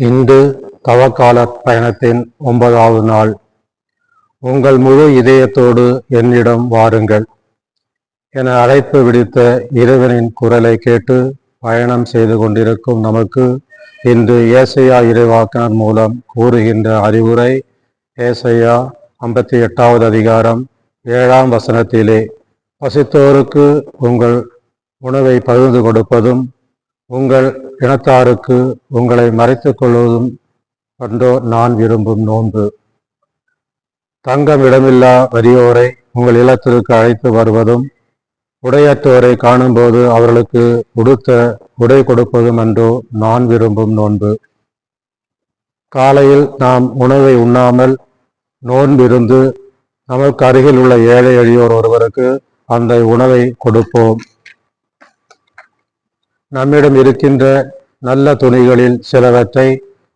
இன்று தவக்கால பயணத்தின் 9வது நாள். உங்கள் முழு இதயத்தோடு என்னிடம் வாருங்கள் என அழைப்பு விடுத்த இறைவனின் குரலை கேட்டு பயணம் செய்து கொண்டிருக்கும் நமக்கு இன்று ஏசாயா இறைவாக்கினர் மூலம் கூறுகின்ற அறிவுரை. ஏசாயா 58வது அதிகாரம் 7ஆம் வசனத்திலே, பசித்தோருக்கு உங்கள் உணவை பகிர்ந்து கொடுப்பதும் உங்கள் இனத்தாருக்கு உங்களை மறைத்துக் கொள்வதும் கண்டோ நான் விரும்பும் நோன்பு. தங்கம் இடமில்லா வறியோரை உங்கள் இல்லத்திற்கு அழைத்து வருவதும் உடையற்றோரை காணும்போது அவர்களுக்கு உடுத்த உடை கொடுப்பதும் அன்றோ நான் விரும்பும் நோன்பு. காலையில் நாம் உணவை உண்ணாமல் நோன்பிருந்து நமக்கு அருகில் உள்ள ஏழை எளியோர் ஒருவருக்கு அந்த உணவை கொடுப்போம். நம்மிடம் இருக்கின்ற நல்ல துணிகளில் சிலவற்றை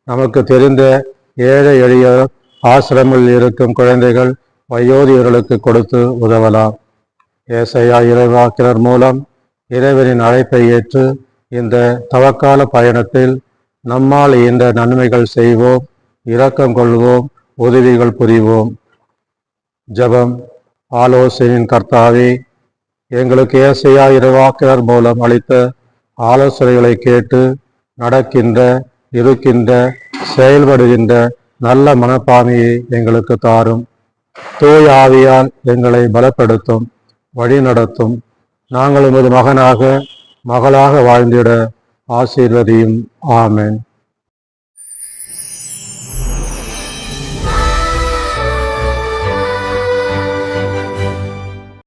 நமக்கு தெரிந்த ஏழை எளிய ஆசிரமில் இருக்கும் குழந்தைகள் வயோதிகர்களுக்கு கொடுத்து உதவலாம். ஏசாயா இறைவாக்கினர் மூலம் இறைவனின் அழைப்பை ஏற்று இந்த தவக்கால பயணத்தில் நம்மால் இந்த நன்மைகள் செய்வோம், இரக்கம் கொள்வோம், உதவிகள் புரிவோம். ஜெபம். ஆலோசனையின் கர்த்தாவே, எங்களுக்கு ஏசாயா இறைவாக்கினர் மூலம் அளித்த ஆலோசனைகளை கேட்டு நடக்கின்ற, இருக்கின்ற, செயல்படுகின்ற நல்ல மனப்பான்மையை எங்களுக்கு தாரும். தூய ஆவியால் எங்களை பலப்படுத்தும், வழி நடத்தும். நாங்கள் உமது மகனாக மகளாக வாழ்ந்திட ஆசீர்வதியும். ஆமென்.